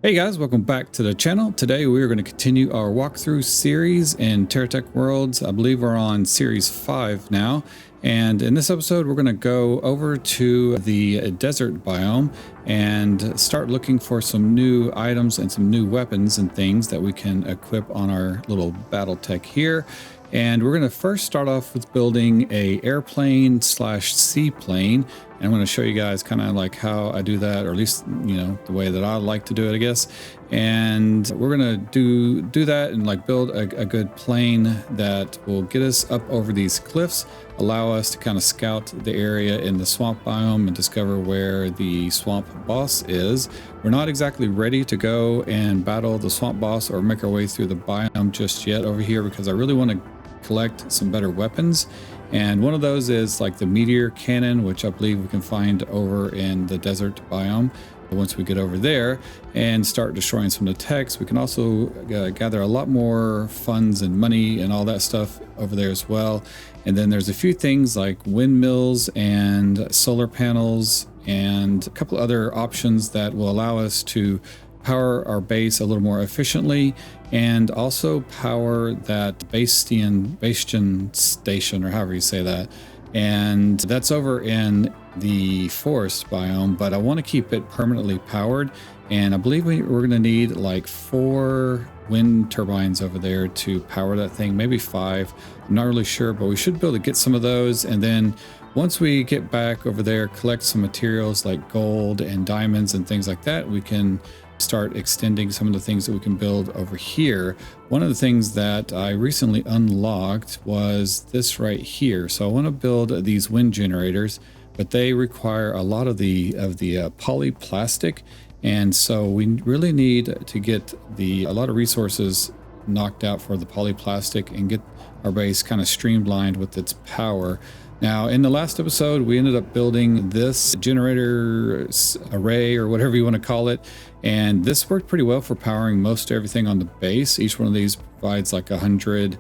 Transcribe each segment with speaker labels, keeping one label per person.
Speaker 1: Hey guys, welcome back to the channel. Today we are going to continue our walkthrough series in Terratech Worlds. I believe we're on series 5 now. And in this episode, we're going to go over to the desert biome and start looking for some new items and some new weapons and things that we can equip on our little battle tech here. And we're going to first start off with building a airplane slash seaplane. And I'm going to show you guys kind of like how I do that, or at least, you know, the way that I like to do it, I guess. And we're going to do that and like build a good plane that will get us up over these cliffs, allow us to kind of scout the area in the swamp biome and discover where the swamp boss is. We're not exactly ready to go and battle the swamp boss or make our way through the biome just yet over here, because I really want to collect some better weapons. And one of those is like the Meteor Cannon, which I believe we can find over in the desert biome. Once we get over there and start destroying some of the techs, we can also gather a lot more funds and money and all that stuff over there as well. And then there's a few things like windmills and solar panels and a couple other options that will allow us to power our base a little more efficiently, and also power that Bastion station, or however you say that. And that's over in the forest biome, but I want to keep it permanently powered. And I believe we're going to need like 4 wind turbines over there to power that thing, maybe 5. I'm not really sure, but we should be able to get some of those. And then once we get back over there, collect some materials like gold and diamonds and things like that, we can start extending some of the things that we can build over here. One of the things that I recently unlocked was this right here. So I want to build these wind generators, but they require a lot of the polyplastic, and so we really need to get a lot of resources knocked out for the polyplastic and get our base kind of streamlined with its power. Now, in the last episode, we ended up building this generator array, or whatever you want to call it, and this worked pretty well for powering most everything on the base. Each one of these provides like 100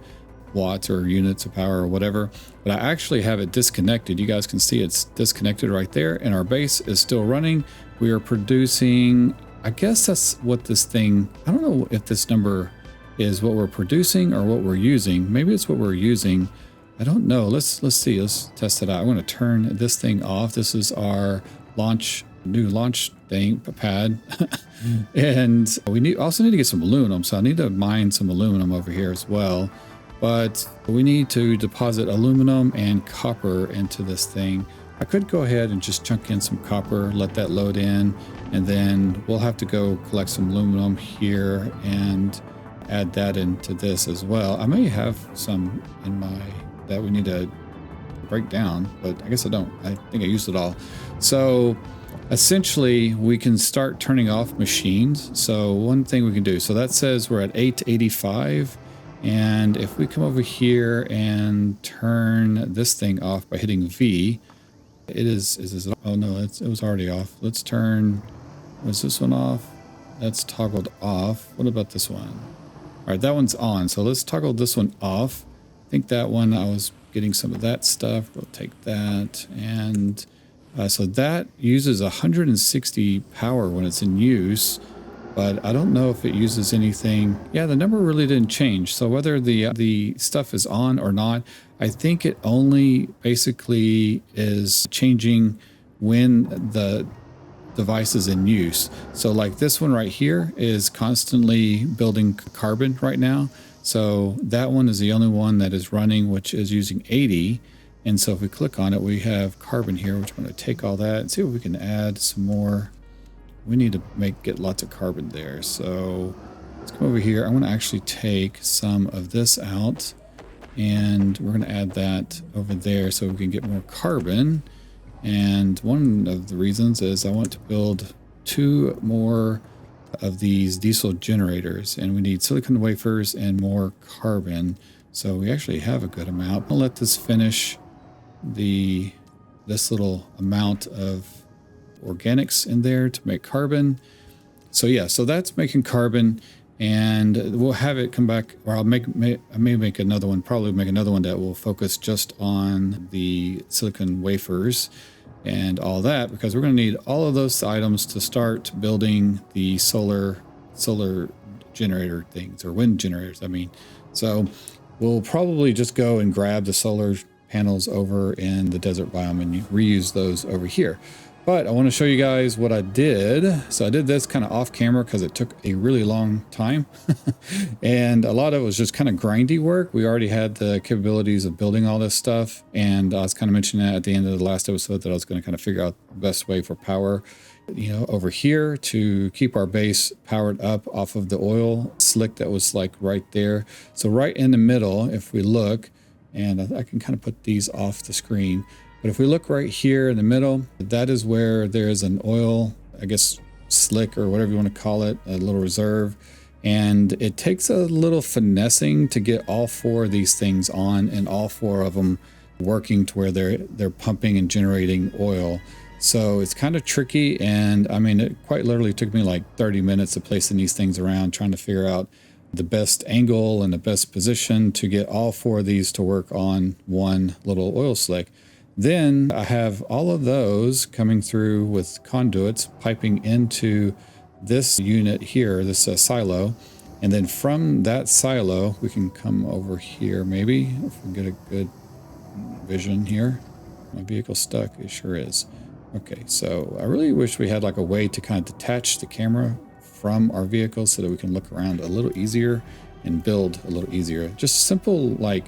Speaker 1: watts or units of power or whatever, but I actually have it disconnected. You guys can see it's disconnected right there, and our base is still running. We are producing, I guess that's what this thing, I don't know if this number is what we're producing or what we're using. Maybe it's what we're using. I don't know. Let's see. Let's test it out. I'm going to turn this thing off. This is our new launch thing pad. And we also need to get some aluminum. So I need to mine some aluminum over here as well. But we need to deposit aluminum and copper into this thing. I could go ahead and just chunk in some copper, let that load in, and then we'll have to go collect some aluminum here and add that into this as well. I may have some in my that we need to break down, but I guess I don't. I think I used it all. So essentially we can start turning off machines. So one thing we can do, so that says we're at 885, and if we come over here and turn this thing off by hitting V, oh no, it was already off. Let's turn, was this one off? That's toggled off. What about this one? All right, that one's on. So let's toggle this one off. I think that one, I was getting some of that stuff. We'll take that. And so that uses 160 power when it's in use, but I don't know if it uses anything. Yeah, the number really didn't change. So whether the stuff is on or not, I think it only basically is changing when the device is in use. So like this one right here is constantly building carbon right now. So that one is the only one that is running, which is using 80. And so if we click on it, we have carbon here, which I'm going to take all that and see if we can add some more. We need to get lots of carbon there. So let's come over here. I'm going to actually take some of this out, and we're going to add that over there so we can get more carbon. And one of the reasons is I want to build 2 more of these diesel generators, and we need silicon wafers and more carbon. So we actually have a good amount. I'll let this finish this little amount of organics in there to make carbon. So yeah, so that's making carbon, and we'll have it come back, or I may make another one, probably make another one that will focus just on the silicon wafers and all that, because we're going to need all of those items to start building the solar solar generator things, or wind generators, I mean. So we'll probably just go and grab the solar panels over in the desert biome and reuse those over here. But I want to show you guys what I did. So I did this kind of off camera because it took a really long time. And a lot of it was just kind of grindy work. We already had the capabilities of building all this stuff. And I was kind of mentioning that at the end of the last episode, that I was going to kind of figure out the best way for power, you know, over here to keep our base powered up off of the oil slick that was like right there. So right in the middle, if we look, and I can kind of put these off the screen. But if we look right here in the middle, that is where there's an oil, I guess, slick or whatever you want to call it, a little reserve. And it takes a little finessing to get all four of these things on and all four of them working to where they're pumping and generating oil. So it's kind of tricky. And I mean, it quite literally took me like 30 minutes of placing these things around, trying to figure out the best angle and the best position to get all four of these to work on one little oil slick. Then I have all of those coming through with conduits piping into this unit here, this silo. And then from that silo, we can come over here maybe, if we get a good vision here. My vehicle's stuck, it sure is. Okay, so I really wish we had like a way to kind of detach the camera from our vehicle so that we can look around a little easier and build a little easier. Just simple, like,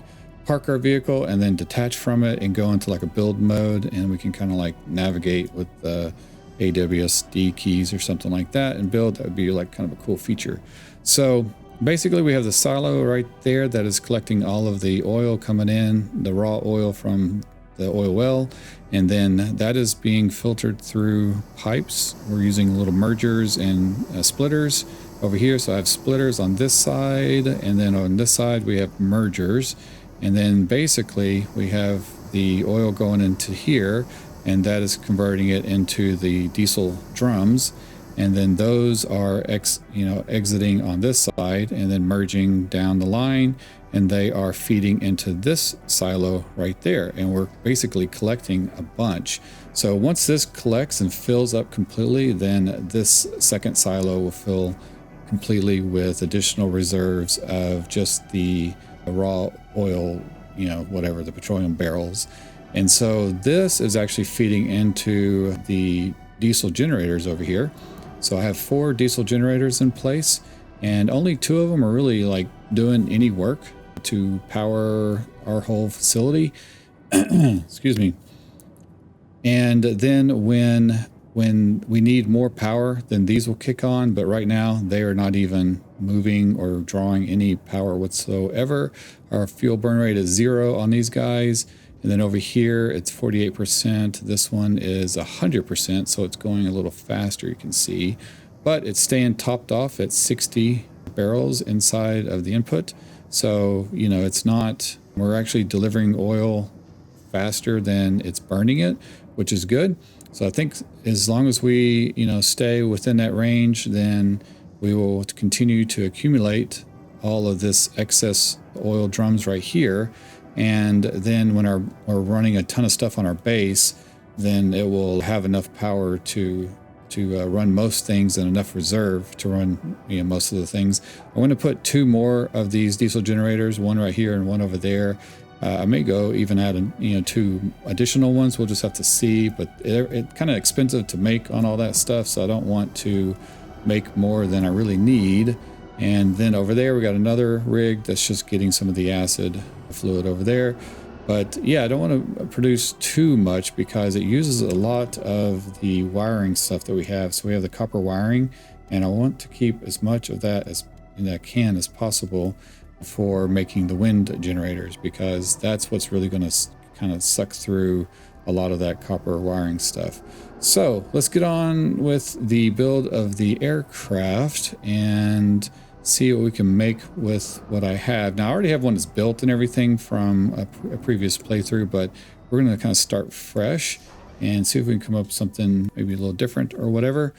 Speaker 1: park our vehicle and then detach from it and go into like a build mode, and we can kind of like navigate with the AWSD keys or something like that and build. That would be like kind of a cool feature. So basically we have the silo right there that is collecting all of the oil coming in, the raw oil from the oil well, and then that is being filtered through pipes. We're using little mergers and splitters over here. So I have splitters on this side, and then on this side we have mergers. And then basically we have the oil going into here, and that is converting it into the diesel drums. And then those are exiting on this side and then merging down the line, and they are feeding into this silo right there. And we're basically collecting a bunch. So once this collects and fills up completely, then this second silo will fill completely with additional reserves of just the raw oil, whatever, the petroleum barrels. And so this is actually feeding into the diesel generators over here. So I have 4 diesel generators in place, and only 2 of them are really like doing any work to power our whole facility. Excuse me. And then when we need more power, then these will kick on. But right now they are not even moving or drawing any power whatsoever. Our fuel burn rate is 0 on these guys. And then over here, it's 48%. This one is 100%, so it's going a little faster, you can see. But it's staying topped off at 60 barrels inside of the input. So, it's not, we're actually delivering oil faster than it's burning it, which is good. So I think as long as we, stay within that range, then we will continue to accumulate all of this excess oil drums right here. And then when we're running a ton of stuff on our base, then it will have enough power to run most things and enough reserve to run most of the things. I'm going to put 2 more of these diesel generators, one right here and one over there. I may go even add 2 additional ones. We'll just have to see, but it's kind of expensive to make on all that stuff, so I don't want to make more than I really need. And then over there we got another rig that's just getting some of the acid fluid over there. But yeah, I don't want to produce too much because it uses a lot of the wiring stuff that we have. So we have the copper wiring, and I want to keep as much of that as I can as possible for making the wind generators, because that's what's really going to kind of suck through a lot of that copper wiring stuff. So let's get on with the build of the aircraft and see what we can make with what I have. Now I already have one that's built and everything from a previous playthrough, but we're going to kind of start fresh and see if we can come up with something maybe a little different or whatever.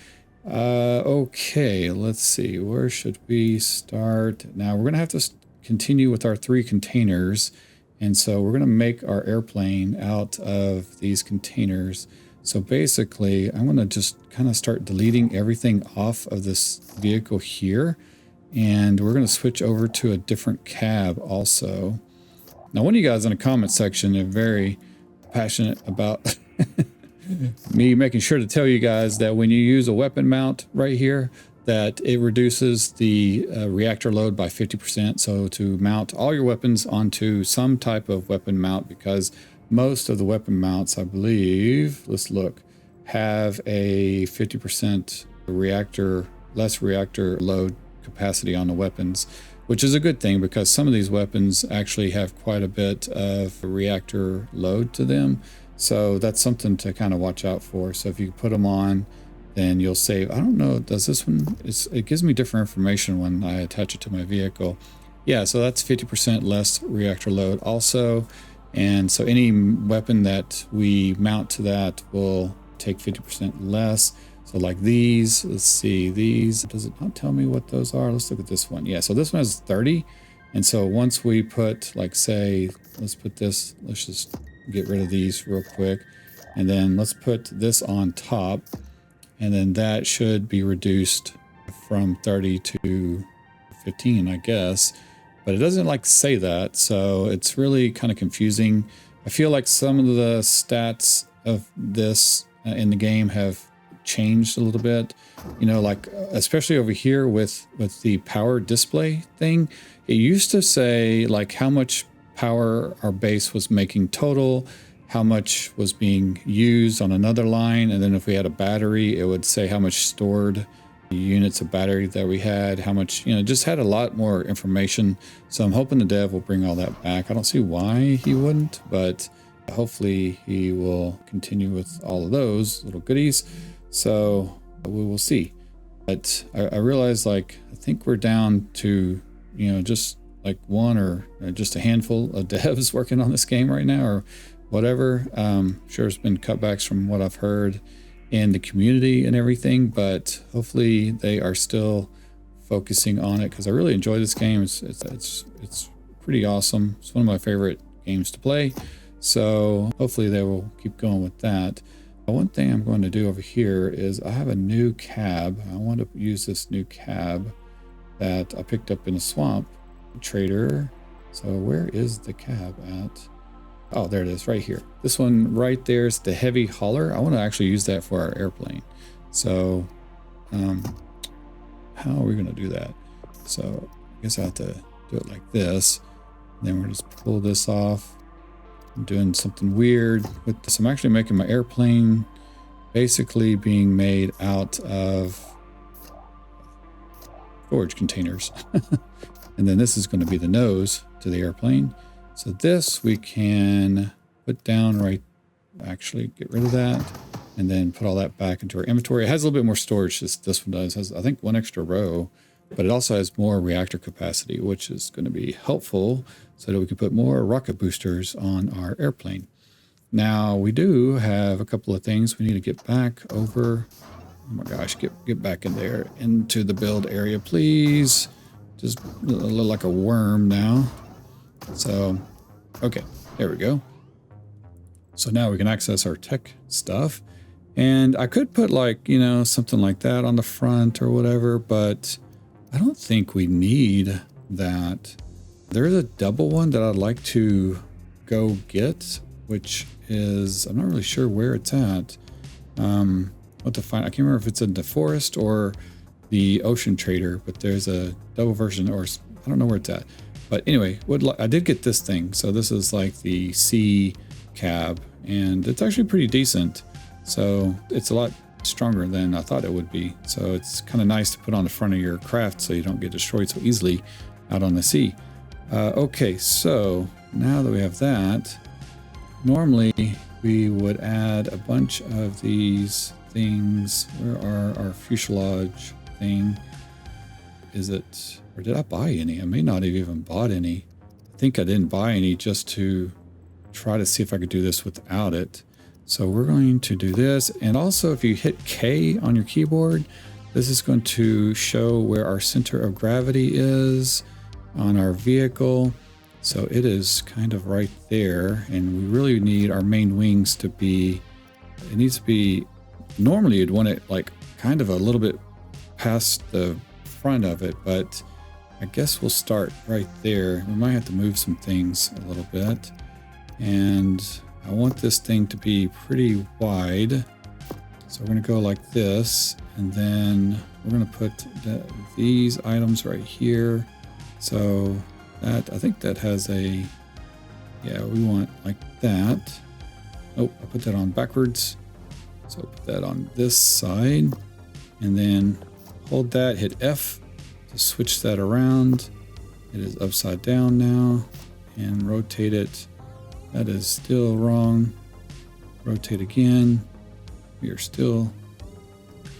Speaker 1: Okay, let's see, where should we start? Now we're going to have to continue with our 3 containers, and so we're going to make our airplane out of these containers. So basically, I'm going to just kind of start deleting everything off of this vehicle here. And we're going to switch over to a different cab also. Now, one of you guys in the comment section are very passionate about me making sure to tell you guys that when you use a weapon mount right here, that it reduces the reactor load by 50%. So to mount all your weapons onto some type of weapon mount, because most of the weapon mounts, I believe, let's look, have a 50% less reactor load capacity on the weapons, which is a good thing because some of these weapons actually have quite a bit of reactor load to them. So that's something to kind of watch out for. So if you put them on, then you'll save. I don't know, does this one, it gives me different information when I attach it to my vehicle. Yeah, so that's 50% less reactor load also. And so any weapon that we mount to that will take 50% less. So like these, let's see, these, does it not tell me what those are? Let's look at this one. Yeah, so this one has 30. And so once we put, like, say, let's put this, let's just get rid of these real quick. And then let's put this on top. And then that should be reduced from 30 to 15, I guess. But it doesn't like say that. So it's really kind of confusing. I feel like some of the stats of this in the game have changed a little bit, you know, like especially over here with the power display thing. It used to say like how much power our base was making total, how much was being used on another line, and then if we had a battery, it would say how much stored units of battery that we had, how much, you know, just had a lot more information. So I'm hoping the dev will bring all that back. I don't see why he wouldn't, but hopefully he will continue with all of those little goodies. So we will see. But I realize, like, I think we're down to, you know, just like one or just a handful of devs working on this game right now or whatever. Sure, there's been cutbacks from what I've heard in the community and everything, but hopefully they are still focusing on it because I really enjoy this game. It's pretty awesome. It's one of my favorite games to play. So hopefully they will keep going with that. One thing I'm going to do over here is I have a new cab. I want to use this new cab that I picked up in a swamp trader. So where is the cab at? Oh, there it is right here. This one right there is the heavy hauler. I want to actually use that for our airplane. So how are we going to do that? So I guess I have to do it like this. And then we're just pull this off. I'm doing something weird with this. I'm actually making my airplane basically being made out of storage containers. And then this is going to be the nose to the airplane. So this we can put down right, actually get rid of that and then put all that back into our inventory. It has a little bit more storage, this one does. It has, I think, one extra row, but it also has more reactor capacity, which is going to be helpful so that we can put more rocket boosters on our airplane. Now we do have a couple of things we need to get back over. Oh my gosh, get back in there into the build area, please. Just look like a worm now. So, okay, there we go. So now we can access our tech stuff. And I could put, like, you know, something like that on the front or whatever, but I don't think we need that. There's a double one that I'd like to go get, which is, I'm not really sure where it's at. What to find, I can't remember if it's in the forest or the ocean trader, but there's a double version, or I don't know where it's at. But anyway, I did get this thing. So this is like the C cab, and it's actually pretty decent. So it's a lot stronger than I thought it would be. So it's kind of nice to put on the front of your craft so you don't get destroyed so easily out on the sea. Okay, so now that we have that, normally we would add a bunch of these things. Where are our fuselage thing? Is it, or did I buy any? I may not have even bought any. I think I didn't buy any just to try to see if I could do this without it. So we're going to do this. And also if you hit K on your keyboard, this is going to show where our center of gravity is on our vehicle. So it is kind of right there. And we really need our main wings to be It needs to be, normally you'd want it like kind of a little bit past the front of it, but I guess we'll start right there. We might have to move some things a little bit. And I want this thing to be pretty wide. So we're going to go like this, and then we're going to put these items right here. So that, I think that has a, yeah, we want like that. Oh, I put that on backwards. So put that on this side, and then hold that, hit F to switch that around. It is upside down now, and rotate it. That is still wrong. Rotate again. We are still,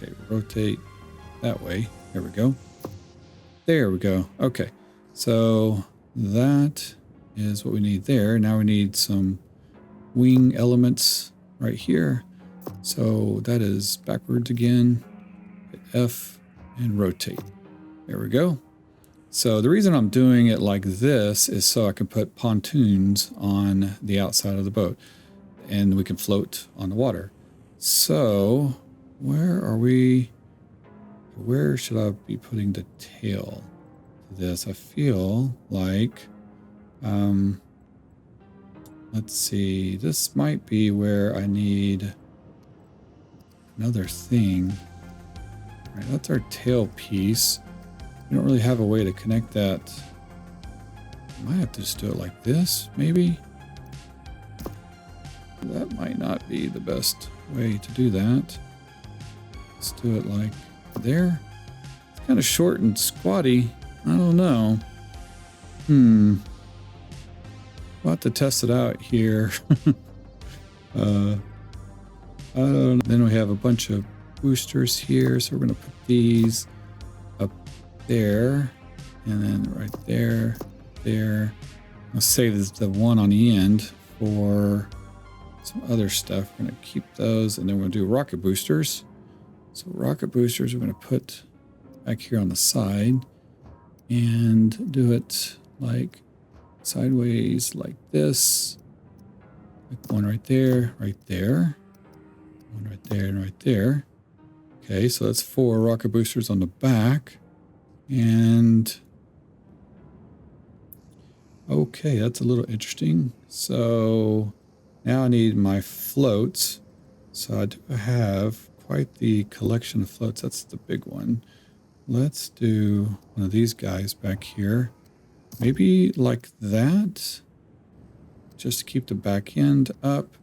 Speaker 1: okay, rotate that way. There we go. There we go. Okay, so that is what we need there. Now we need some wing elements right here. So that is backwards again. Hit F and rotate. There we go. So the reason I'm doing it like this is so I can put pontoons on the outside of the boat and we can float on the water. So where are we? Where should I be putting the tail to this? I feel like, let's see, this might be where I need another thing. All right, that's our tail piece. We don't really have a way to connect that. I might have to just do it like this, maybe. That might not be the best way to do that. Let's do it like there. It's kind of short and squatty. I don't know. We'll have to test it out here. I don't know. Then we have a bunch of boosters here, so we're going to put these up there, and then right there, there. Let's save the one on the end for some other stuff. We're going to keep those, and then we're going to do rocket boosters. So rocket boosters we're going to put back here on the side and do it like sideways like this. Like one right there, one right there, and right there. Okay, so that's 4 rocket boosters on the back. And okay, that's a little interesting. So now I need my floats. So I do have quite the collection of floats. That's the big one. Let's do one of these guys back here. Maybe like that, just to keep the back end up.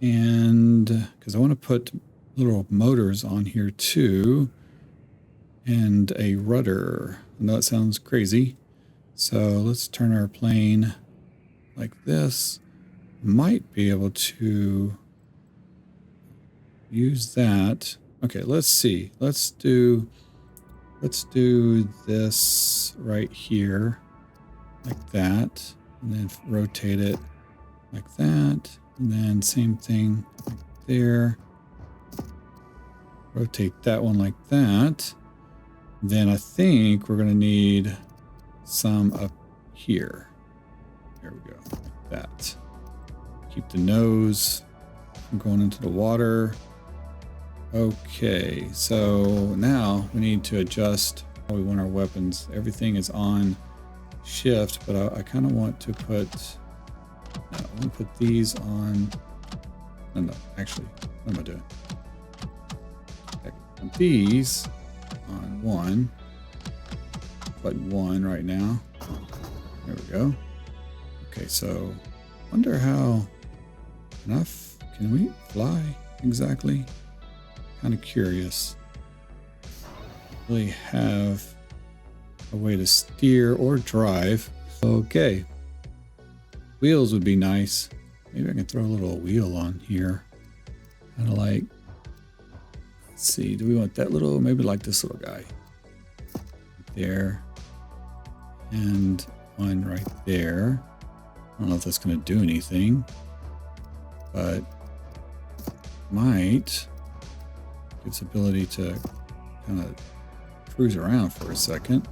Speaker 1: And because I want to put little motors on here too, and a rudder. I know it sounds crazy. So let's turn our plane like this. Might be able to use that. Okay, let's see. Let's do this right here like that, and then rotate it like that, and then same thing like there. Rotate that one like that. Then I think we're going to need some up here. There we go, like that. Keep the nose from going into the water. Okay, so now we need to adjust how we want our weapons. Everything is on shift, but I kind of want to put, I want to put these on, no, actually, what am I doing? Put these on 1, button 1 right now. There we go. Okay, so wonder how enough, can we fly exactly? Kind of curious. Really have a way to steer or drive. Okay, wheels would be nice. Maybe I can throw a little wheel on here, kind of like, let's see, do we want that little, maybe like this little guy right there, and one right there. I don't know if that's going to do anything, but might its ability to kind of cruise around for a second.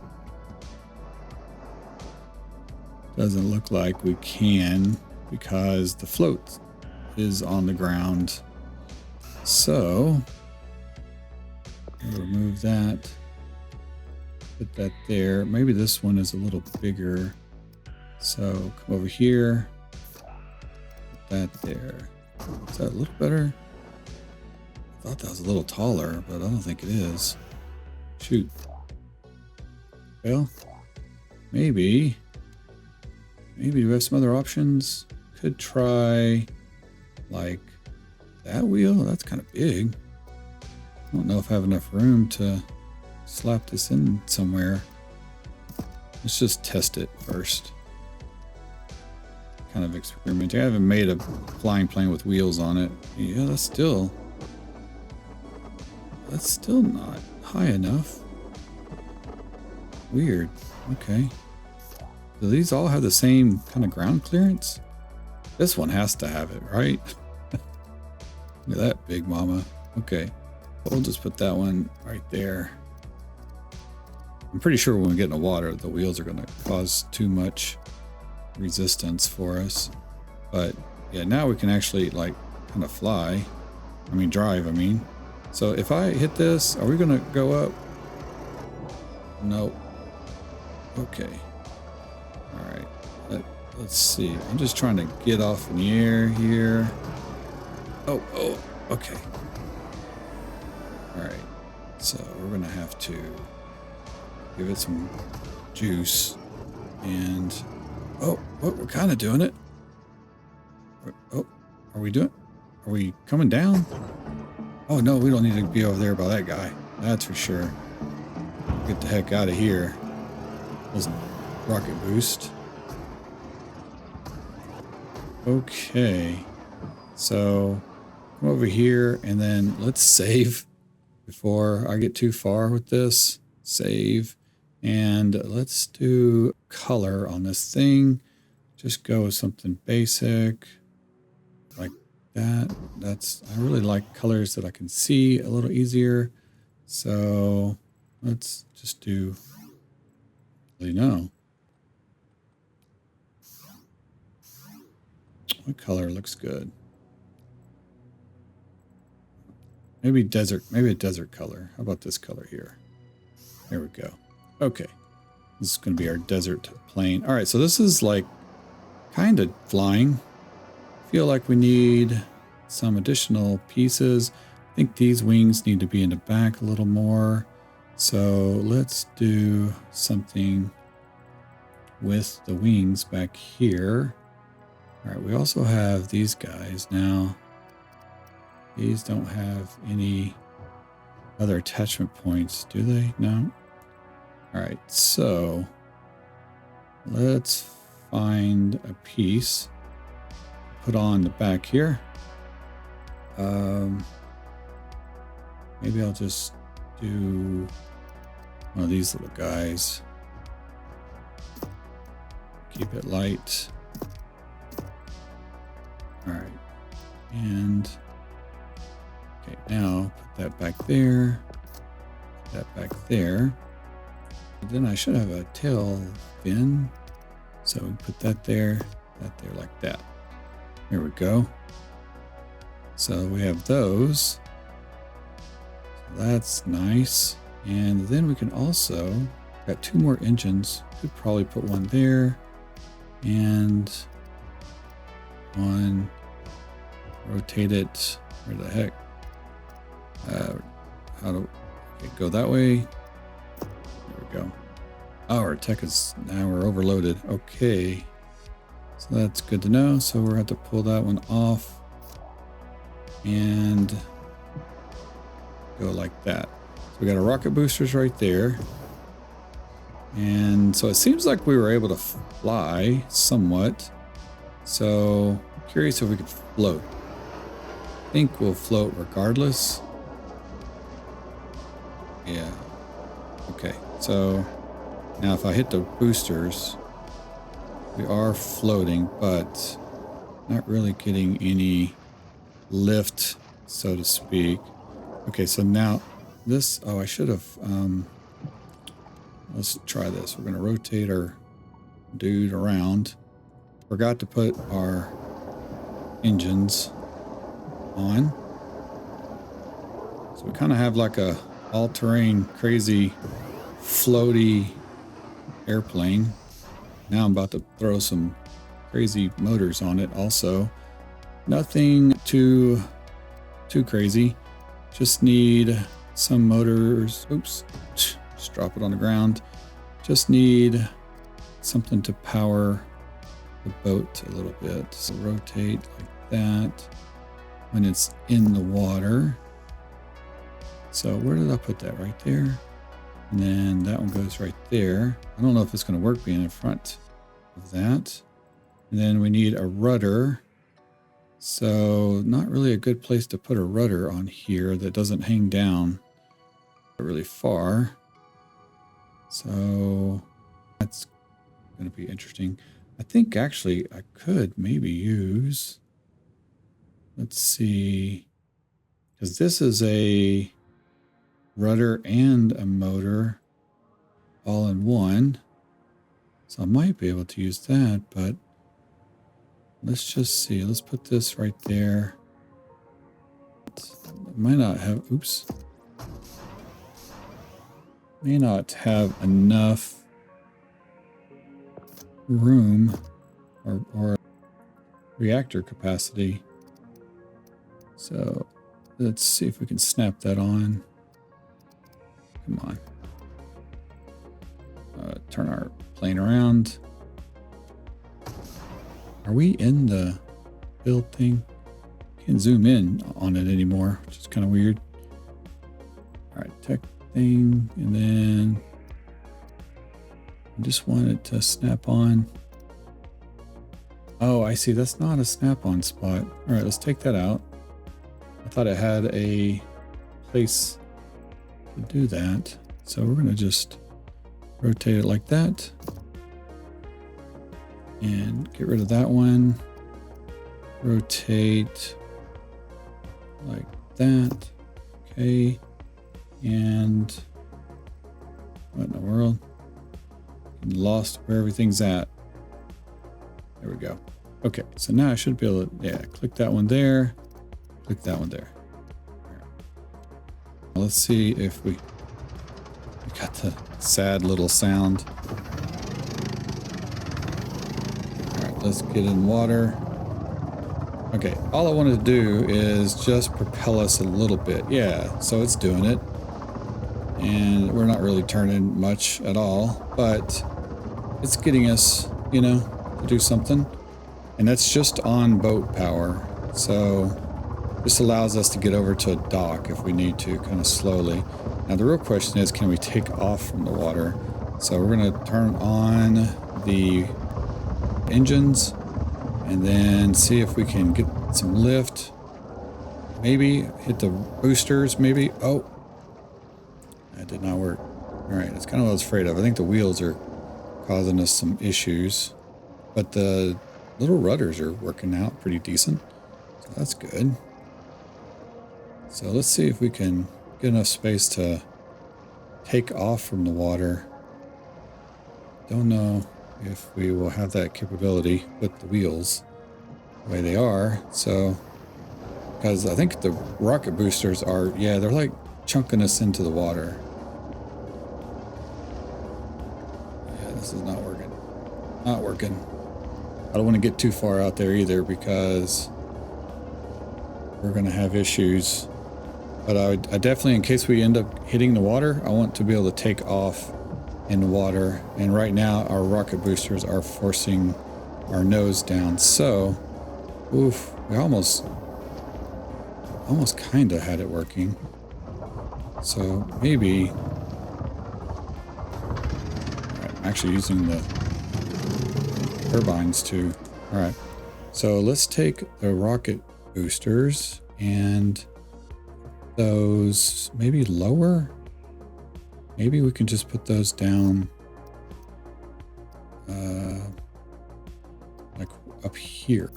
Speaker 1: Doesn't look like we can because the float is on the ground. So remove that. Put that there. Maybe this one is a little bigger. So come over here. Put that there. Is that a little better? I thought that was a little taller, but I don't think it is. Shoot. Well, maybe we have some other options. Could try like that wheel. That's kind of big. I don't know if I have enough room to slap this in somewhere. Let's just test it first. Kind of experimenting. I haven't made a flying plane with wheels on it. Yeah, that's still not high enough. Weird. Okay. Do these all have the same kind of ground clearance? This one has to have it, right? Look at that big mama. Okay. We'll just put that one right there. I'm pretty sure when we get in the water, the wheels are going to cause too much resistance for us. But yeah, now we can actually like kind of fly. I mean, drive, I mean. So if I hit this, are we going to go up? Nope. Okay. All right. Let's see. I'm just trying to get off in the air here. Oh, okay. All right. So we're going to have to give it some juice. And, we're kind of doing it. Oh, are we doing? Are we coming down? Oh, no, we don't need to be over there by that guy. That's for sure. Get the heck out of here. Let's rocket boost. Okay. So come over here and then let's save before I get too far with this. Save. And let's do color on this thing. Just go with something basic like that. I really like colors that I can see a little easier. So let's just do, no. What color looks good? Maybe a desert color. How about this color here? There we go. Okay. This is going to be our desert plane. All right, so this is like kind of flying. Feel like we need some additional pieces. I think these wings need to be in the back a little more. So let's do something with the wings back here. All right, we also have these guys now. These don't have any other attachment points, do they? No. All right, so let's find a piece, put on the back here. Maybe I'll just do one of these little guys. Keep it light. All right, and okay, now put that back there, put that back there. And then I should have a tail fin, so we put that there like that. There we go. So we have those. So that's nice. And then we can also, got two more engines. Could probably put one there and one, rotate it. Where the heck? Okay, go that way. There we go. Oh, our tech is, now we're overloaded. Okay. So that's good to know. So we're going to have to pull that one off and go like that. So we got our rocket boosters right there. And so it seems like we were able to fly somewhat. So curious if we could float. I think we'll float regardless. Yeah. Okay. So now if I hit the boosters, we are floating, but not really getting any lift, so to speak. Okay, so now this, I should have, let's try this. We're going to rotate our dude around. Forgot to put our engines on. So we kind of have like a all-terrain, crazy, floaty airplane. Now I'm about to throw some crazy motors on it also. Nothing too crazy. Just need some motors. Oops, just drop it on the ground. Just need something to power the boat a little bit. So rotate like that when it's in the water. So where did I put that? Right there. And then that one goes right there. I don't know if it's going to work being in front of that. And then we need a rudder. So not really a good place to put a rudder on here that doesn't hang down really far. So that's going to be interesting. I think actually I could maybe use, let's see, because this is a rudder and a motor all in one. So I might be able to use that, but let's just see. Let's put this right there. It might not have, oops. May not have enough room or reactor capacity. So let's see if we can snap that on. Come on. Turn our plane around. Are we in the build thing? Can't zoom in on it anymore, which is kind of weird. All right, tech thing, and then I just want it to snap on. Oh, I see. That's not a snap-on spot. All right, let's take that out. I thought it had a place to do that. So we're going to just rotate it like that. And get rid of that one. Rotate like that. Okay. And what in the world? Lost where everything's at. There we go. Okay, so now I should be able to, yeah, click that one there. Click that one there. All right. Let's see if we got the sad little sound. All right, let's get in water. Okay, all I wanted to do is just propel us a little bit. Yeah, so it's doing it. And we're not really turning much at all, but it's getting us, you know, to do something. And that's just on boat power. So this allows us to get over to a dock if we need to, kind of slowly. Now the real question is, can we take off from the water? So we're going to turn on the engines and then see if we can get some lift. Maybe hit the boosters, maybe. Oh, that did not work. All right, that's kind of what I was afraid of. I think the wheels are causing us some issues, but the little rudders are working out pretty decent. So that's good. So let's see if we can get enough space to take off from the water. Don't know if we will have that capability with the wheels the way they are. So, because I think the rocket boosters are, yeah, they're like chunking us into the water. Yeah, this is not working. Not working. I don't want to get too far out there either because we're going to have issues. But I definitely, in case we end up hitting the water, I want to be able to take off in the water. And right now, our rocket boosters are forcing our nose down. So, oof, we almost kind of had it working. So maybe, I'm actually using the turbines too. All right, so let's take the rocket boosters and those maybe lower. Maybe we can just put those down like up here,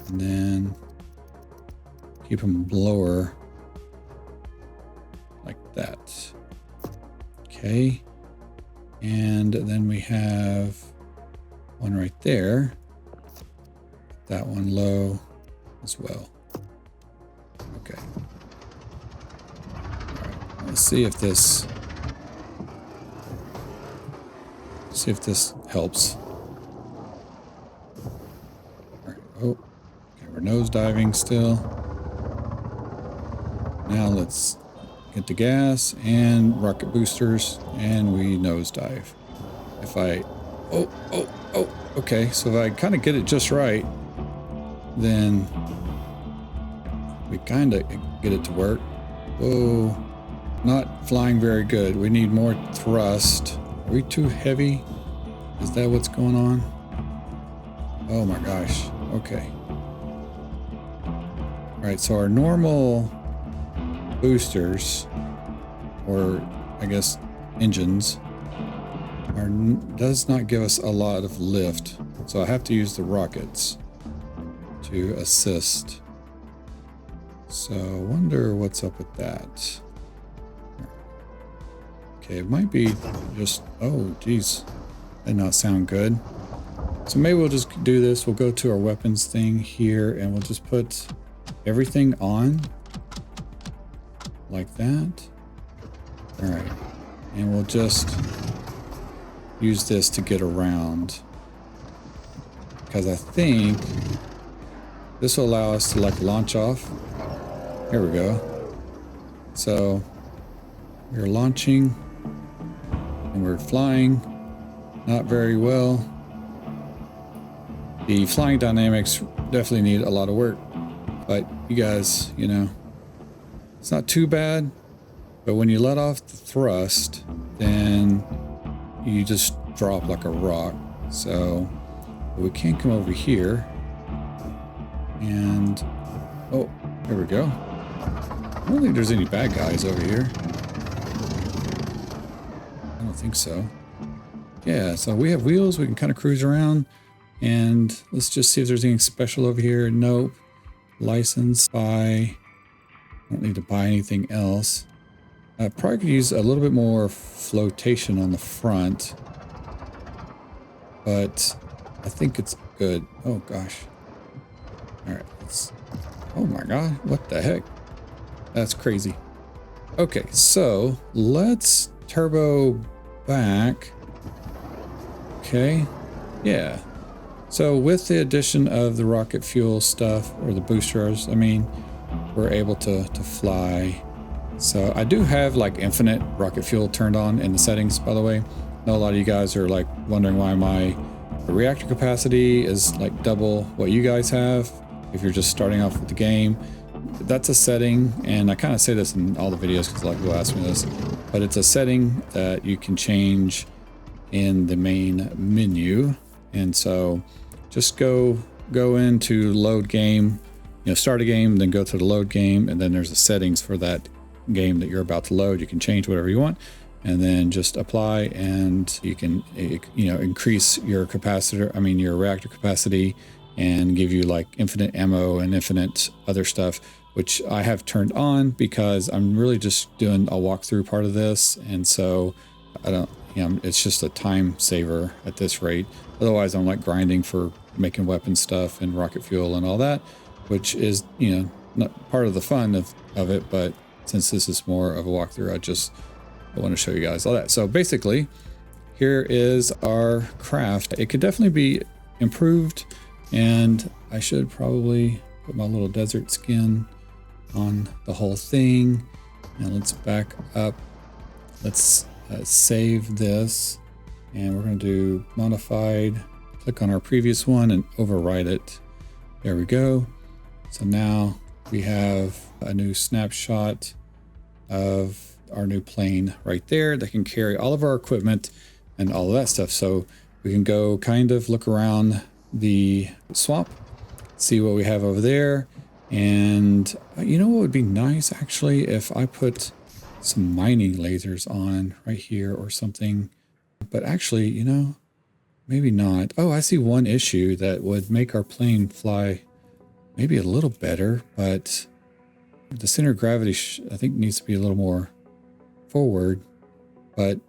Speaker 1: and then keep them lower like that. Okay, and then we have one right there. That one low as well. Okay. Let's see if this helps. All right. Oh, okay, we're nose diving still. Now let's get the gas and rocket boosters, and we nosedive. If I, okay. So if I kind of get it just right, then we kind of get it to work. Whoa, not flying very good. We need more thrust. Are we too heavy? Is that what's going on? Oh my gosh. Okay. All right, so our normal boosters, or I guess engines, does not give us a lot of lift. So I have to use the rockets to assist. So I wonder what's up with that. Okay, it might be just, oh geez, that did not sound good. So maybe we'll just do this. We'll go to our weapons thing here and we'll just put everything on like that. All right, and we'll just use this to get around, because I think this will allow us to like launch off. Here we go. So we're launching and we're flying not very well. The flying dynamics definitely need a lot of work, but you guys, you know, it's not too bad. But when you let off the thrust, then you just drop like a rock. So we can come over here and, oh, there we go. I don't think there's any bad guys over here. I don't think so. Yeah, so we have wheels. We can kind of cruise around. And let's just see if there's anything special over here. Nope. License, buy. Don't need to buy anything else. I probably could use a little bit more flotation on the front. But I think it's good. Oh, gosh. All right. Oh, my God. What the heck? That's crazy. Okay, so let's turbo back. Okay. Yeah. So with the addition of the rocket fuel stuff, or the boosters, I mean, we're able to fly. So I do have like infinite rocket fuel turned on in the settings, by the way. I know a lot of you guys are like wondering why my reactor capacity is like double what you guys have if you're just starting off with the game. That's a setting, and I kind of say this in all the videos because a lot of people ask me this, but it's a setting that you can change in the main menu. And so just go into load game, you know, start a game, then go to the load game, and then there's the settings for that game that you're about to load. You can change whatever you want, and then just apply, and you can, you know, increase your capacitor, I mean your reactor capacity, and give you like infinite ammo and infinite other stuff, which I have turned on because I'm really just doing a walkthrough part of this. And so I don't, you know, it's just a time saver at this rate. Otherwise I'm like grinding for making weapon stuff and rocket fuel and all that, which is, you know, not part of the fun of it. But since this is more of a walkthrough, I want to show you guys all that. So basically here is our craft. It could definitely be improved, and I should probably put my little desert skin on the whole thing. And let's back up. Let's save this, and we're going to do modified. Click on our previous one and overwrite it. There we go. So now we have a new snapshot of our new plane right there that can carry all of our equipment and all of that stuff. So we can go kind of look around the swamp, see what we have over there. And you know what would be nice actually, if I put some mining lasers on right here or something. But actually, you know, maybe not. Oh, I see one issue that would make our plane fly maybe a little better, but the center of gravity I think needs to be a little more forward. But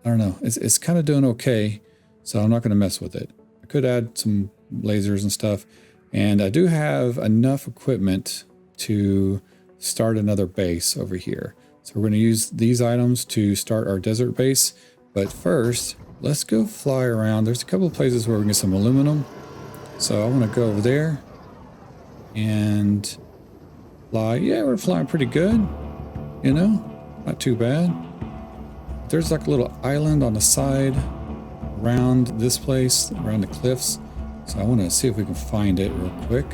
Speaker 1: I don't know, it's kind of doing okay, so I'm not going to mess with it. I could add some lasers and stuff, and I do have enough equipment to start another base over here. So we're going to use these items to start our desert base. But first, let's go fly around. There's a couple of places where we can get some aluminum. So I want to go over there and fly. Yeah, we're flying pretty good. You know, not too bad. There's like a little island on the side around this place, around the cliffs. So I want to see if we can find it real quick.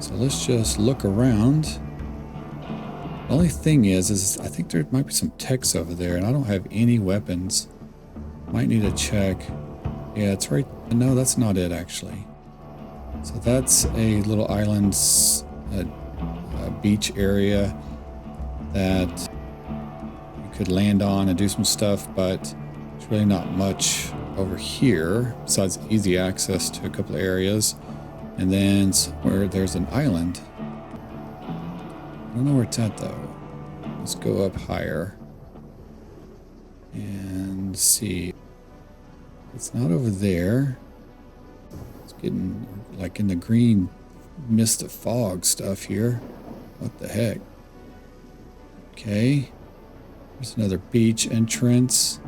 Speaker 1: So let's just look around. The only thing is I think there might be some techs over there, and I don't have any weapons. Might need to check. Yeah, it's right. No, that's not it actually. So that's a little island, a beach area that you could land on and do some stuff, but there's really not much over here besides easy access to a couple of areas. And then somewhere there's an island. I don't know where it's at though. Let's go up higher and see. It's not over there. It's getting like in the green mist of fog stuff here. What the heck? Okay. There's another beach entrance.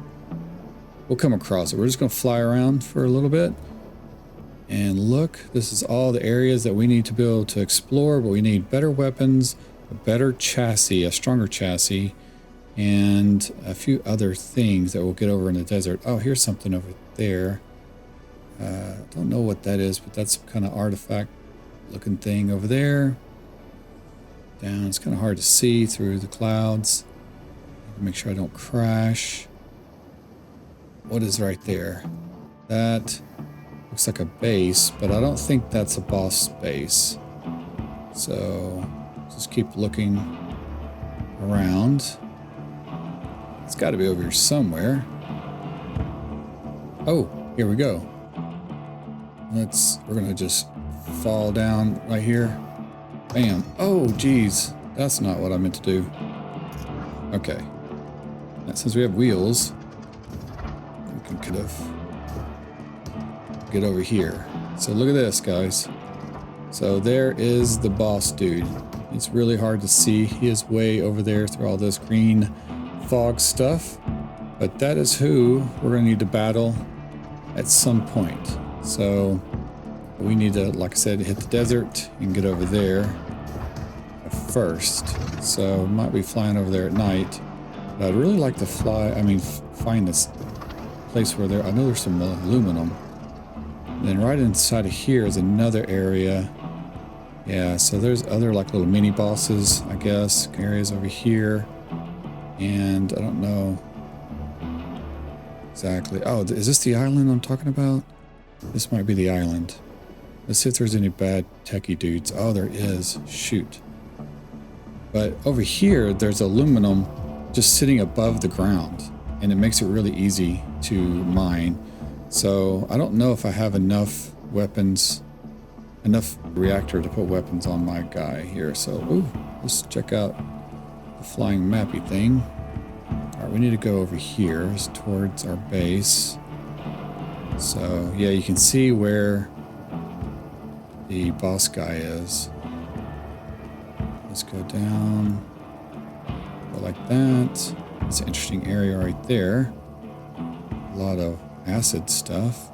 Speaker 1: We'll come across it. We're just going to fly around for a little bit. And look, this is all the areas that we need to be able to explore, but we need better weapons, a better chassis, a stronger chassis, and a few other things that we'll get over in the desert. Oh, here's something over there. Don't know what that is, but that's some kind of artifact looking thing over there. Down, it's kind of hard to see through the clouds. Make sure I don't crash. What is right there? That looks like a base, but I don't think that's a boss base. So just keep looking around. It's got to be over here somewhere. Oh, here we go. We're gonna just fall down right here. Bam. Oh, geez. That's not what I meant to do. Okay. Now, since we have wheels, we can kind of get over here. So look at this, guys. So there is the boss dude. It's really hard to see. He is way over there through all this green fog stuff. But that is who we're going to need to battle at some point. So we need to, like I said, hit the desert and get over there first. So we might be flying over there at night. But I'd really like to find this place where I know there's some aluminum. And then right inside of here is another area. Yeah, so there's other like little mini bosses, I guess, areas over here. And I don't know exactly. Oh, is this the island I'm talking about? This might be the island. Let's see if there's any bad techie dudes. Oh, there is. Shoot. But over here, there's aluminum just sitting above the ground. And it makes it really easy to mine. So I don't know if I have enough weapons, enough reactor to put weapons on my guy here. So, ooh, let's check out the flying mappy thing. All right, we need to go over here towards our base. So, yeah, you can see where the boss guy is. Let's go down, go like that. It's an interesting area right there. A lot of acid stuff.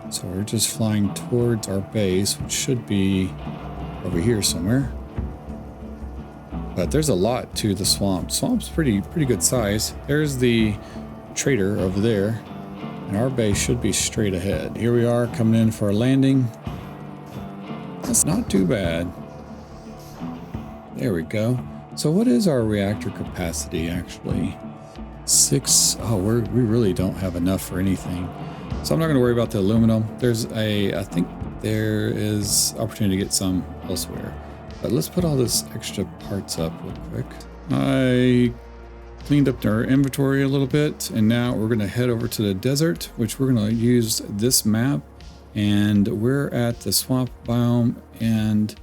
Speaker 1: So we're just flying towards our base, which should be over here somewhere. But there's a lot to the swamp. Swamp's pretty good size. There's the trader over there, and our base should be straight ahead. Here we are coming in for a landing. That's not too bad. There we go. So what is our reactor capacity actually? 6. Oh, we really don't have enough for anything. So I'm not going to worry about the aluminum. I think there is opportunity to get some elsewhere. But let's put all this extra parts up real quick. I cleaned up our inventory a little bit, and now we're going to head over to the desert, which we're going to use this map. And we're at the swamp biome, and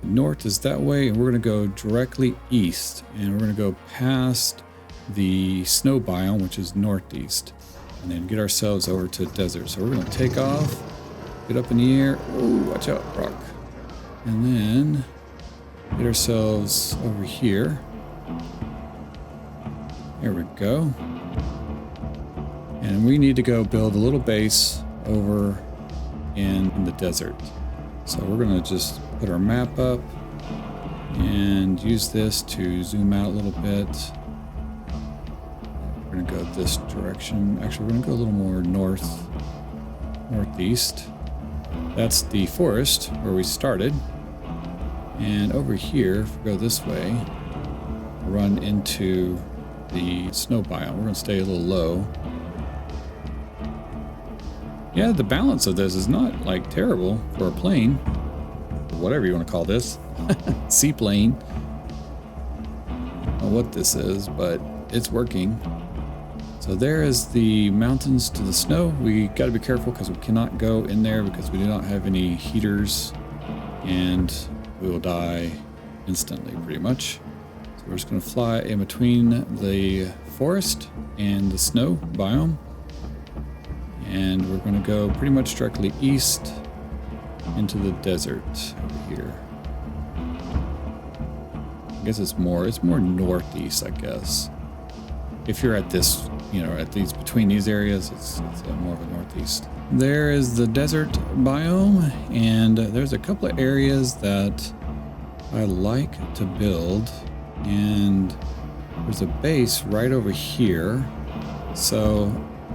Speaker 1: north is that way, and we're going to go directly east, and we're going to go past the snow biome, which is northeast, and then get ourselves over to the desert. So we're going to take off, get up in the air. Oh, watch out, rock. And then get ourselves over here. There we go. And we need to go build a little base over in the desert. So we're going to just put our map up and use this to zoom out a little bit. We're going to go this direction. Actually, we're going to go a little more northeast. That's the forest where we started. And over here, if we go this way, run into the snow biome. We're going to stay a little low. Yeah, the balance of this is not like terrible for a plane, or whatever you want to call this. Seaplane. I don't know what this is, but it's working. So there is the mountains to the snow. We got to be careful because we cannot go in there because we do not have any heaters, and we will die instantly pretty much. So we're just going to fly in between the forest and the snow biome. And we're going to go pretty much directly east into the desert over here. I guess it's more northeast, I guess. If you're at this, you know, at these, between these areas, it's more of a northeast. There is the desert biome, and there's a couple of areas that I like to build, and there's a base right over here. So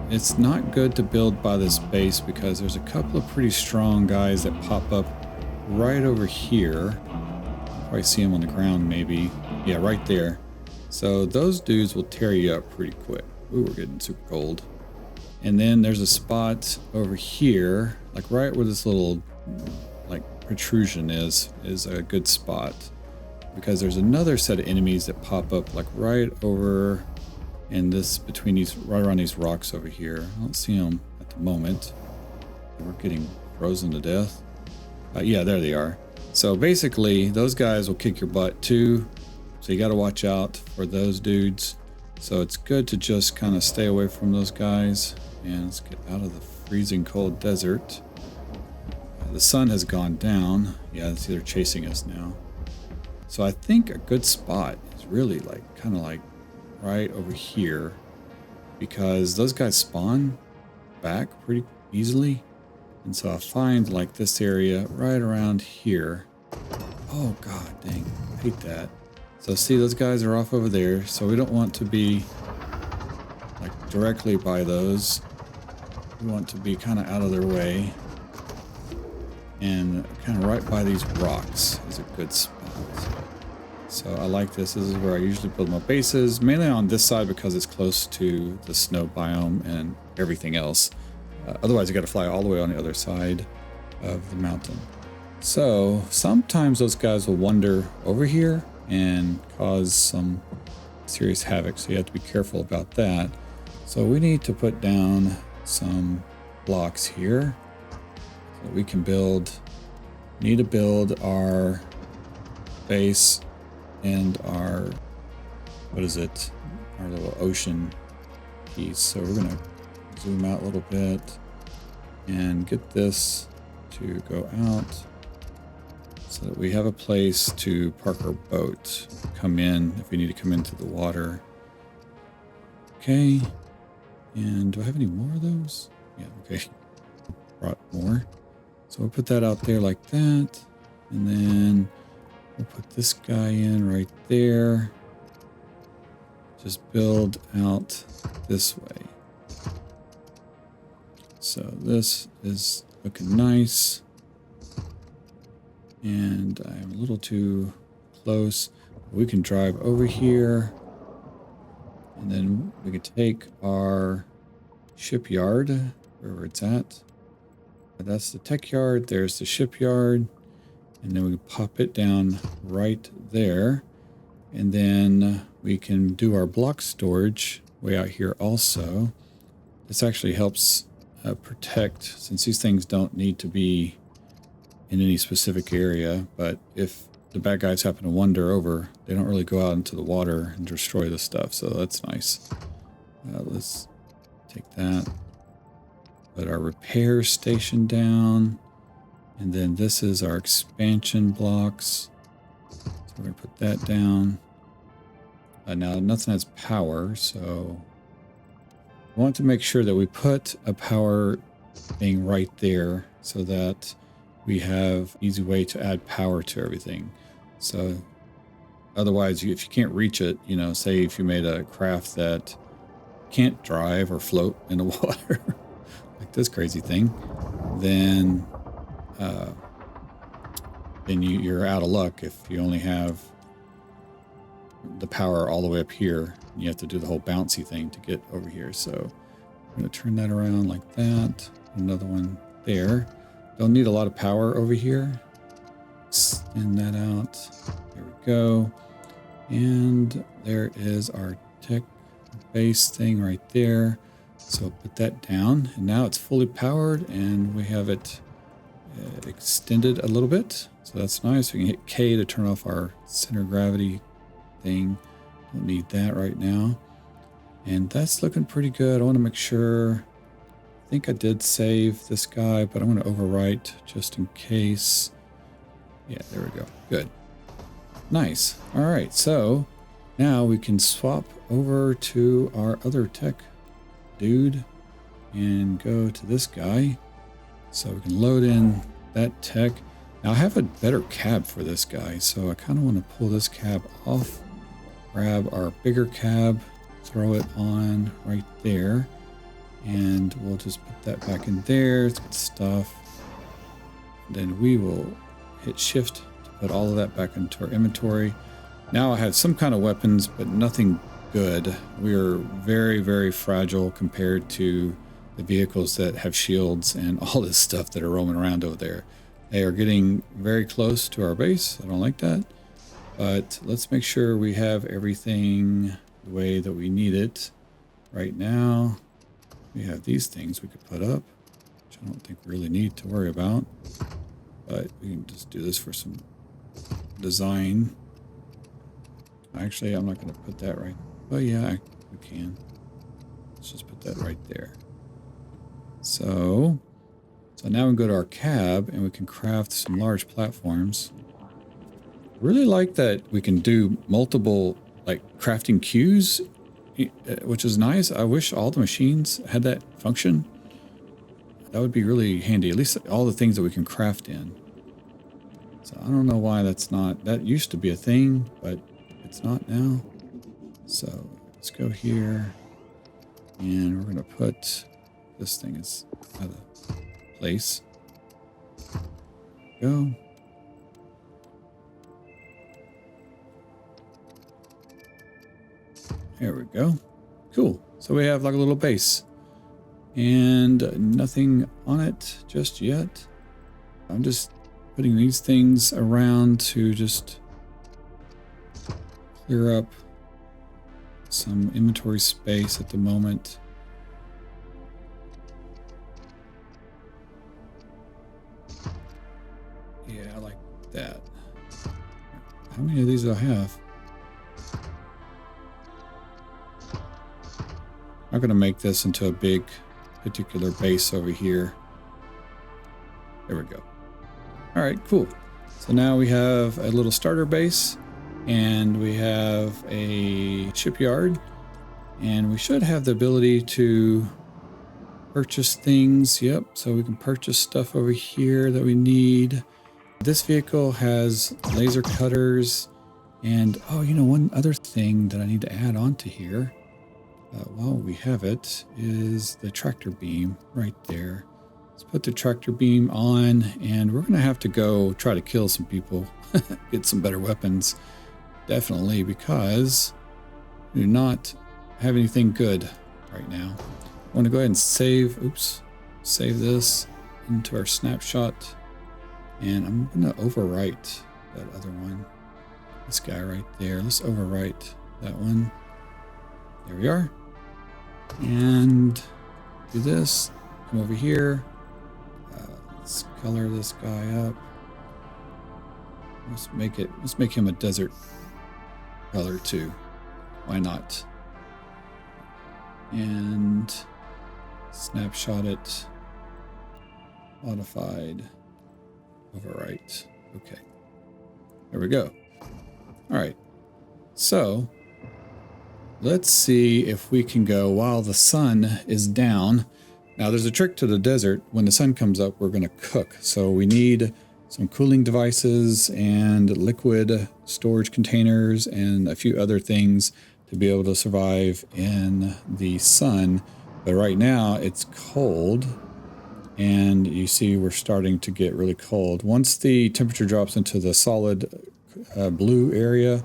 Speaker 1: it's not good to build by this base because there's a couple of pretty strong guys that pop up right over here. Probably see them on the ground maybe. Yeah, right there. So those dudes will tear you up pretty quick. Ooh, we're getting super cold. And then there's a spot over here, like right where this little like protrusion is a good spot. Because there's another set of enemies that pop up like right over in this, between these, right around these rocks over here. I don't see them at the moment. We're getting frozen to death. Yeah, there they are. So basically, those guys will kick your butt too. So you got to watch out for those dudes. So it's good to just kind of stay away from those guys. And let's get out of the freezing cold desert. The sun has gone down. Yeah, it's either chasing us now. So I think a good spot is really like, kind of like right over here, because those guys spawn back pretty easily. And so I find like this area right around here. Oh god dang, I hate that. So see, those guys are off over there, so we don't want to be like directly by those. We want to be kind of out of their way, and kind of right by these rocks is a good spot. So I like this. This is where I usually build my bases, mainly on this side because it's close to the snow biome and everything else. Otherwise, you got to fly all the way on the other side of the mountain. So sometimes those guys will wander over here and cause some serious havoc. So you have to be careful about that. So we need to put down some blocks here so we can build. Need to build our base and our, what is it, our little ocean piece. So we're going to zoom out a little bit and get this to go out so that we have a place to park our boat, come in if we need to come into the water. Okay, and do I have any more of those? Yeah, okay, brought more. So we'll put that out there like that, and then we'll put this guy in right there. Just build out this way. So this is looking nice. And I'm a little too close. We can drive over here. And then we can take our shipyard, wherever it's at. That's the tech yard. There's the shipyard. And then we pop it down right there. And then we can do our block storage way out here also. This actually helps protect, since these things don't need to be in any specific area, but if the bad guys happen to wander over, they don't really go out into the water and destroy the stuff, so that's nice. Let's take that. Put our repair station down. And then this is our expansion blocks. So we're going to put that down. Now nothing has power, so I want to make sure that we put a power thing right there so that we have easy way to add power to everything. So otherwise, if you can't reach it, you know, say if you made a craft that can't drive or float in the water, like this crazy thing, then you're out of luck if you only have the power all the way up here. You have to do the whole bouncy thing to get over here. So I'm going to turn that around like that. Another one there. Don't need a lot of power over here. Extend that out. There we go. And there is our tech base thing right there. So put that down, and now it's fully powered, and we have it extended a little bit. So that's nice. We can hit K to turn off our center of gravity thing. Don't need that right now. And that's looking pretty good. I want to make sure. I think I did save this guy, but I'm going to overwrite just in case. Yeah, there we go. Good. Nice. All right. So now we can swap over to our other tech dude and go to this guy. So we can load in that tech. Now I have a better cab for this guy, so I kind of want to pull this cab off, grab our bigger cab, throw it on right there, and we'll just put that back in there. It's good stuff. Then we will hit shift to put all of that back into our inventory. Now I have some kind of weapons, but nothing good. We are very, very fragile compared to the vehicles that have shields and all this stuff that are roaming around over there. They are getting very close to our base. I don't like that. But let's make sure we have everything the way that we need it. Right now, we have these things we could put up, which I don't think we really need to worry about. But we can just do this for some design. Actually, I'm not going to put that right. Oh yeah, we can. Let's just put that right there. So now we go to our cab and we can craft some large platforms. I really like that we can do multiple like crafting queues, which is nice. I wish all the machines had that function. That would be really handy. At least all the things that we can craft in. So I don't know why that's not. That used to be a thing, but it's not now. So let's go here, and we're going to put this thing is out of place. Go. There we go. Cool. So we have like a little base and nothing on it just yet. I'm just putting these things around to just clear up some inventory space at the moment. Yeah, I like that. How many of these do I have? I'm going to make this into a big particular base over here. There we go. All right, cool. So now we have a little starter base, and we have a shipyard, and we should have the ability to purchase things. Yep, so we can purchase stuff over here that we need. This vehicle has laser cutters, and oh, you know, one other thing that I need to add onto here while we have it is the tractor beam right there. Let's put the tractor beam on, and we're going to have to go try to kill some people, get some better weapons, definitely, because we do not have anything good right now. I want to go ahead and save this into our snapshot, and I'm going to overwrite that other one. This guy right there. Let's overwrite that one. There we are. And do this. Come over here. Let's color this guy up. Let's make him a desert color too. Why not? And snapshot it. Modified. Overwrite. Okay. There we go. All right. So let's see if we can go while the sun is down. Now there's a trick to the desert. When the sun comes up, we're going to cook. So we need some cooling devices and liquid storage containers and a few other things to be able to survive in the sun. But right now it's cold, and you see we're starting to get really cold. Once the temperature drops into the solid blue area,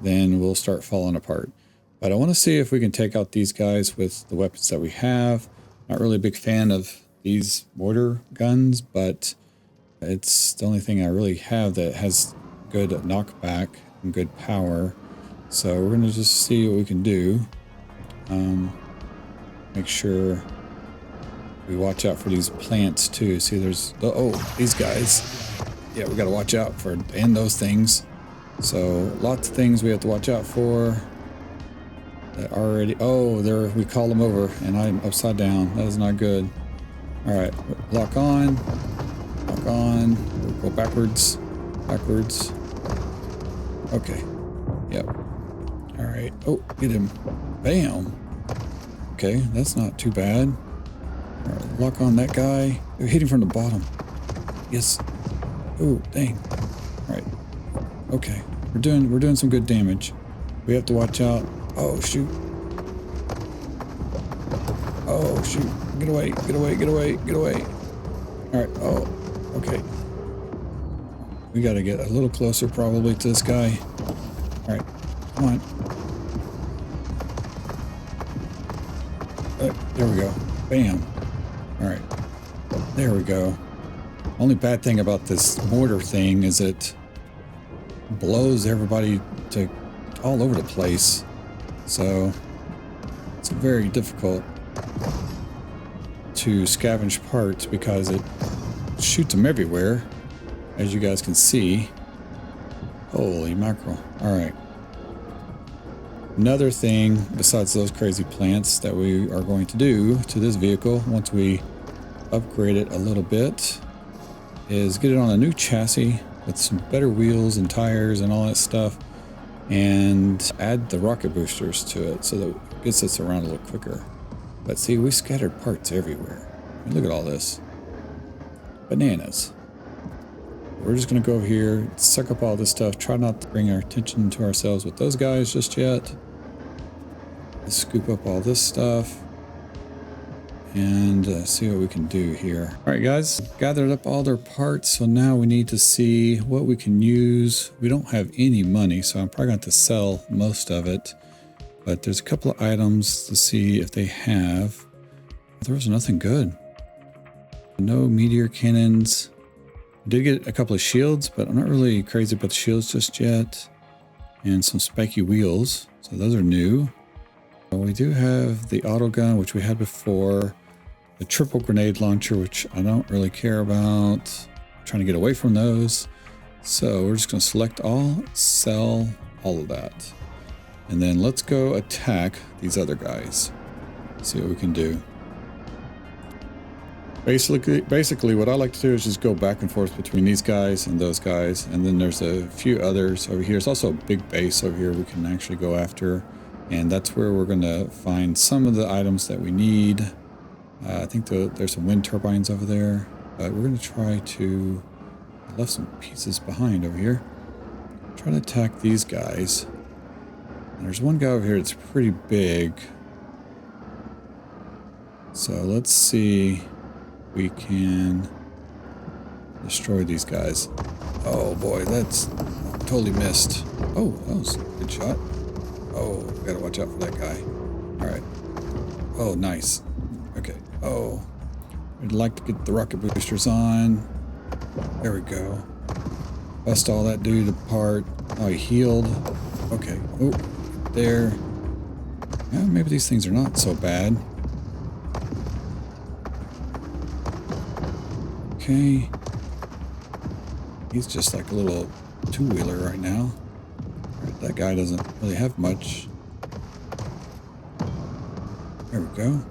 Speaker 1: then we'll start falling apart. But I want to see if we can take out these guys with the weapons that we have. Not really a big fan of these mortar guns, but it's the only thing I really have that has good knockback and good power. So we're going to just see what we can do. Make sure we watch out for these plants too. See, there's, oh, these guys. Yeah, we got to watch out for, and those things. So lots of things we have to watch out for. That already, oh, there, we call them over and I'm upside down. That is not good. All right, lock on. Lock on. We'll go backwards. Backwards. Okay. Yep. All right. Oh, get him. Bam. Okay, that's not too bad. All right, lock on that guy. They're hitting from the bottom. Yes. Oh, dang. All right. Okay. We're doing some good damage. We have to watch out. Oh, shoot. Oh, shoot. Get away, get away, get away, get away. All right. Oh, okay. We got to get a little closer probably to this guy. All right. Come on. There we go. Bam. All right. There we go. Only bad thing about this mortar thing is it blows everybody to all over the place. So it's very difficult to scavenge parts because it shoots them everywhere, as you guys can see. Holy mackerel. All right. Another thing besides those crazy plants that we are going to do to this vehicle once we upgrade it a little bit is get it on a new chassis with some better wheels and tires and all that stuff, and add the rocket boosters to it so that it gets us around a little quicker. But see, we scattered parts everywhere. I mean, look at all this. Bananas. We're just going to go over here, suck up all this stuff, try not to bring our attention to ourselves with those guys just yet. Let's scoop up all this stuff and see what we can do here. All right, guys, gathered up all their parts, so now we need to see what we can use. We don't have any money, so I'm probably going to have to sell most of it, but there's a couple of items to see if they have. There was nothing good. No Meteor Cannons. I did get a couple of shields, but I'm not really crazy about the shields just yet. And some spiky wheels, so those are new. We do have the auto gun, which we had before. The triple grenade launcher, which I don't really care about. I'm trying to get away from those. So we're just going to select all, sell all of that. And then let's go attack these other guys. See what we can do. Basically what I like to do is just go back and forth between these guys and those guys. And then there's a few others over here. There's also a big base over here we can actually go after. And that's where we're going to find some of the items that we need. I think there's some wind turbines over there. But we're going to try to... I left some pieces behind over here. Try to attack these guys. And there's one guy over here that's pretty big. So let's see... we can destroy these guys. Oh boy, that's totally missed. Oh, that was a good shot. Oh, gotta watch out for that guy. All right. Oh, nice. Okay. Oh, I'd like to get the rocket boosters on. There we go. Bust all that dude apart. Oh, he healed. Okay. Oh, there. Yeah, maybe these things are not so bad. Okay. He's just like a little two-wheeler right now. Right, that guy doesn't really have much. There we go.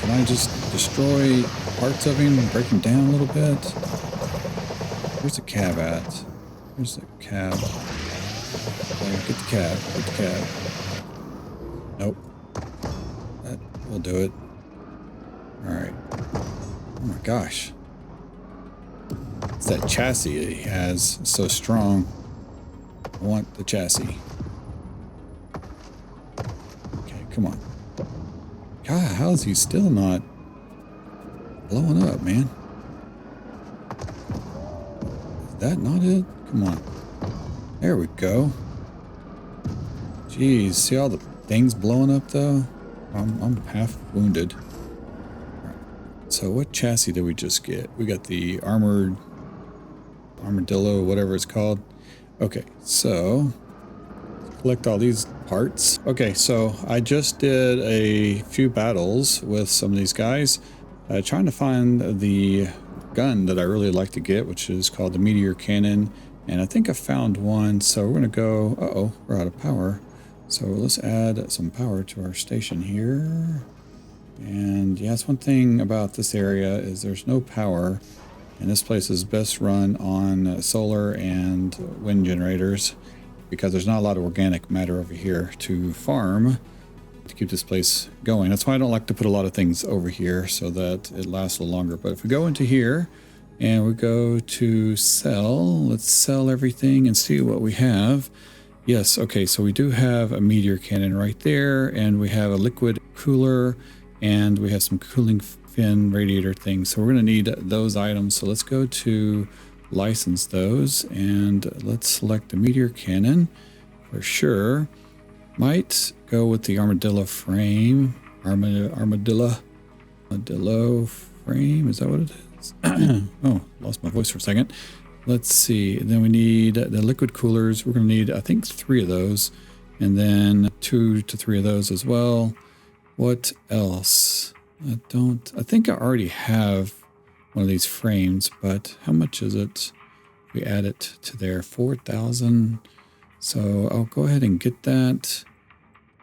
Speaker 1: Can I just destroy parts of him and break him down a little bit? Where's the cab at? Where's the cab? Get the cat. Get the cat. Nope. That will do it. Alright. Oh my gosh. It's that chassis that he has. It's so strong. I want the chassis. Okay, come on. God, how is he still not blowing up, man? Is that not it? Come on. There we go. Jeez, see all the things blowing up though? I'm half wounded. Right. So what chassis did we just get? We got the armadillo, whatever it's called. Okay, so collect all these parts. Okay, so I just did a few battles with some of these guys, trying to find the gun that I really like to get, which is called the Meteor Cannon. And I think I found one, so we're gonna go, uh-oh, we're out of power. So let's add some power to our station here. And yeah, that's one thing about this area is there's no power. And this place is best run on solar and wind generators because there's not a lot of organic matter over here to farm to keep this place going. That's why I don't like to put a lot of things over here so that it lasts a little longer. But if we go into here and we go to sell, let's sell everything and see what we have. Yes, okay, so we do have a meteor cannon right there, and we have a liquid cooler, and we have some cooling fin radiator things. So we're going to need those items. So let's go to license those, and let's select the meteor cannon for sure. Might go with the armadillo frame. Armadillo frame, is that what it is? Oh, lost my voice for a second. Let's see, and then we need the liquid coolers. We're going to need, I think, 3 of those, and then 2 to 3 of those as well. What else? I think I already have one of these frames, but how much is it? We add it to there, 4,000. So I'll go ahead and get that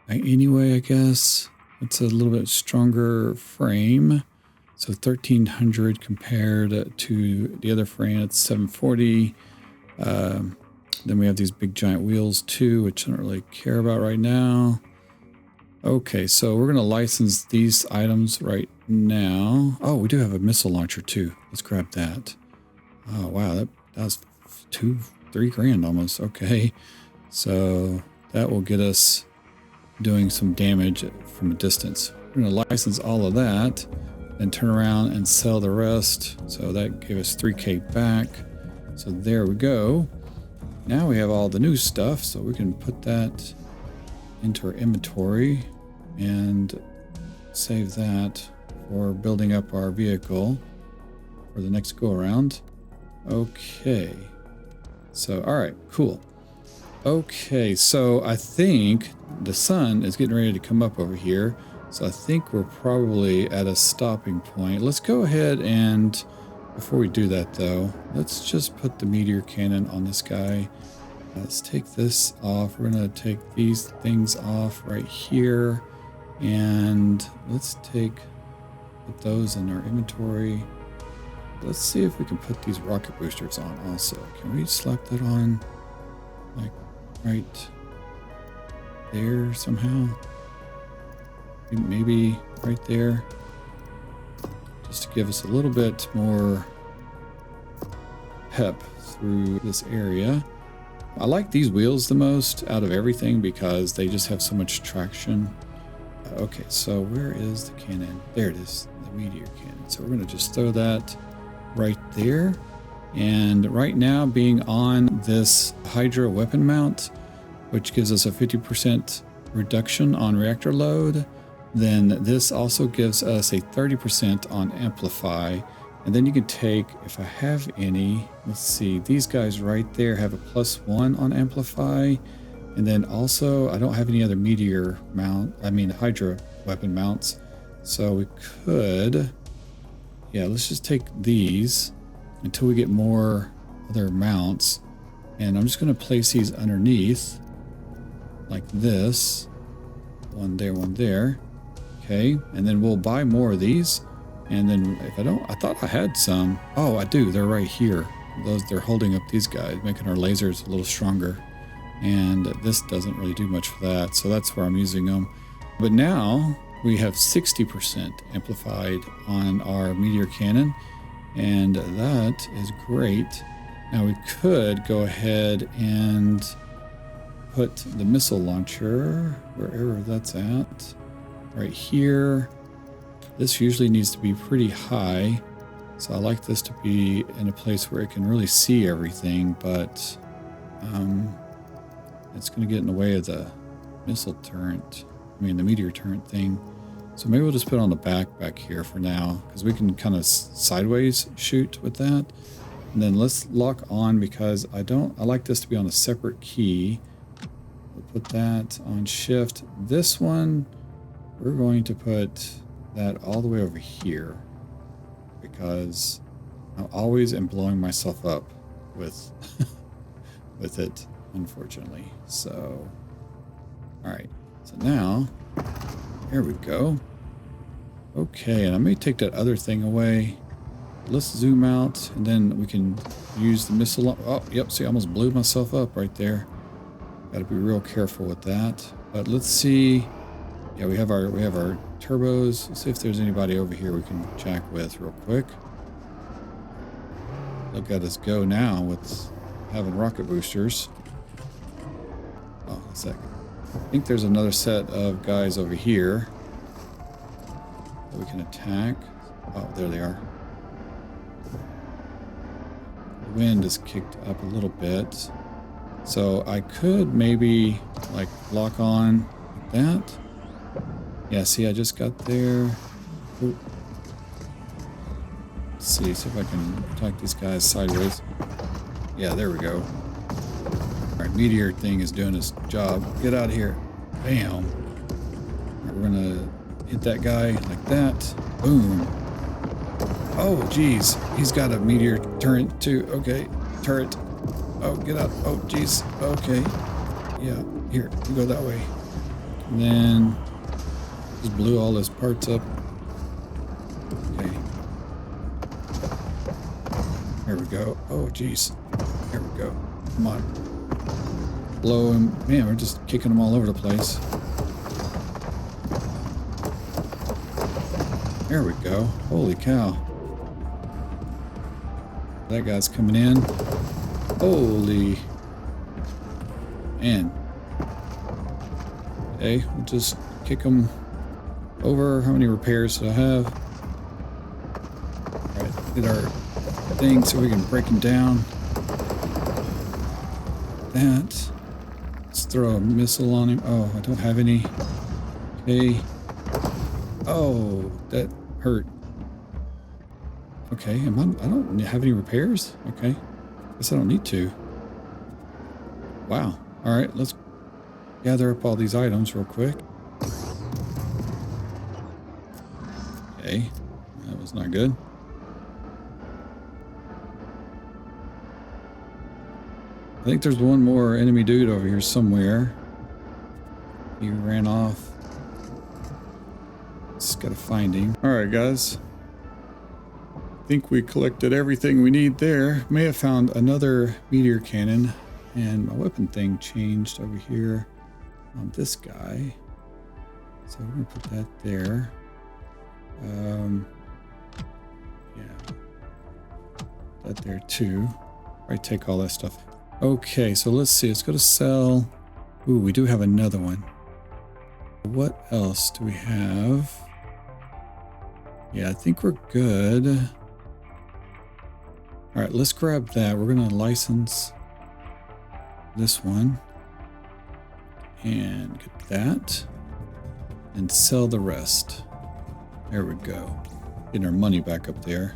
Speaker 1: anyway, I guess. It's a little bit stronger frame. So 1,300 compared to the other frame, it's 740. Then we have these big giant wheels too, which I don't really care about right now. Okay, so we're going to license these items right now. Oh, we do have a missile launcher too. Let's grab that. Oh, wow, that was 3 grand almost. Okay, so that will get us doing some damage from a distance. We're going to license all of that and turn around and sell the rest. So that gave us 3K back. So there we go. Now we have all the new stuff, so we can put that into our inventory and save that for building up our vehicle for the next go around. Okay. So, all right, cool. Okay, so I think the sun is getting ready to come up over here. So I think we're probably at a stopping point. Let's go ahead and, before we do that though, let's just put the meteor cannon on this guy. Let's take this off. We're gonna take these things off right here. And let's put those in our inventory. Let's see if we can put these rocket boosters on also. Can we slap that on like right there somehow? Maybe right there, just to give us a little bit more pep through this area. I like these wheels the most out of everything because they just have so much traction. Okay, so where is the cannon? There it is, the meteor cannon. So we're going to just throw that right there. And right now, being on this Hydra weapon mount, which gives us a 50% reduction on reactor load, then this also gives us a 30% on amplify. And then you can take, if I have any, let's see, these guys right there have a +1 on amplify. And then also, I don't have any other Hydra weapon mounts. So we could, yeah, let's just take these until we get more other mounts. And I'm just going to place these underneath like this. One there, one there. Okay, and then we'll buy more of these. And then if I don't, I thought I had some. Oh, I do. They're right here. They're holding up these guys, making our lasers a little stronger. and this doesn't really do much for that, so that's where I'm using them. But now we have 60% amplified on our Meteor Cannon, and that is great. Now we could go ahead and put the missile launcher wherever that's at, right here. This usually needs to be pretty high, so I like this to be in a place where it can really see everything, but it's going to get in the way of the missile turret. I mean the meteor turret thing. So maybe we'll just put it on the back here for now, because we can kind of sideways shoot with that. And then let's lock on, because I like this to be on a separate key. We'll put that on shift. This one, we're going to put that all the way over here, because I always am blowing myself up with with it, unfortunately. So, all right. So now, here we go. Okay, and I may take that other thing away. Let's zoom out, and then we can use the missile. Oh, yep, see, I almost blew myself up right there. Got to be real careful with that. But let's see. Yeah, we have our turbos. Let's see if there's anybody over here we can jack with real quick. Look at us go now with having rocket boosters. Oh, a second. I think there's another set of guys over here that we can attack. Oh, there they are. The wind is kicked up a little bit. So I could maybe like lock on like that. Yeah, see, I just got there. Ooh. Let's see if I can attack these guys sideways. Yeah, there we go. Alright, meteor thing is doing its job. Get out of here. Bam. Right, we're gonna hit that guy like that. Boom. Oh, geez. He's got a meteor turret too. Okay. Turret. Oh, get out. Oh, geez. Okay. Yeah. Here. You go that way. And then just blew all his parts up. Okay. There we go. Oh, geez. Here we go. Come on. Blow him. Man, we're just kicking them all over the place. There we go. Holy cow. That guy's coming in. Holy. Man. Okay, we'll just kick him over. How many repairs do I have? Alright, get our thing so we can break him down. That. Let's throw a missile on him. Oh, I don't have any. Okay. Oh, that hurt. Okay, I don't have any repairs? Okay. Guess I don't need to. Wow. Alright, let's gather up all these items real quick. Okay. That was not good. I think there's one more enemy dude over here somewhere. He ran off. Just gotta find him. Alright, guys. I think we collected everything we need there. May have found another meteor cannon, and my weapon thing changed over here on this guy. So we're gonna put that there. Yeah, that there too. Right, take all that stuff. Okay, so let's see. Let's go to sell. Ooh, we do have another one. What else do we have? Yeah, I think we're good. All right, let's grab that. We're going to license this one and get that and sell the rest. There we go. Getting our money back up there.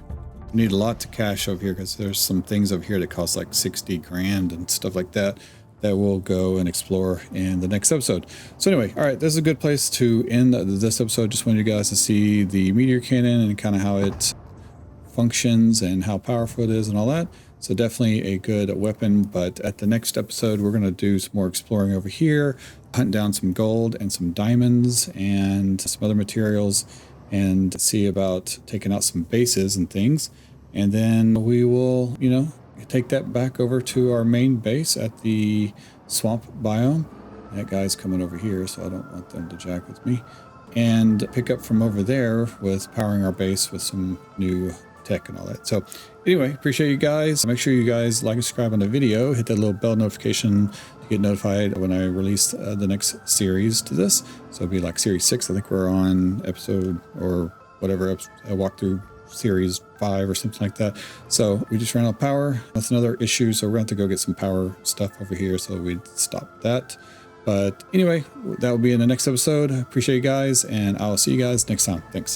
Speaker 1: We need a lot to cash over here because there's some things over here that cost like 60 grand and stuff like that that we'll go and explore in the next episode. So anyway, all right, this is a good place to end this episode. Just wanted you guys to see the Meteor Cannon and kind of how it functions and how powerful it is and all that. So definitely a good weapon, but at the next episode, we're going to do some more exploring over here, hunt down some gold and some diamonds and some other materials and see about taking out some bases and things. And then we will, take that back over to our main base at the swamp biome. That guy's coming over here, so I don't want them to jack with me. And pick up from over there with powering our base with some new tech and all that. So anyway, appreciate you guys. Make sure you guys like and subscribe on the video. Hit that little bell notification to get notified when I release the next series to this. So it'll be like series 6. I think we're on episode or whatever, walkthrough series 5 or something like that. So we just ran out of power. That's another issue. So we're going to have to go get some power stuff over here. So we'd stop that. But anyway, that will be in the next episode. Appreciate you guys, and I'll see you guys next time. Thanks.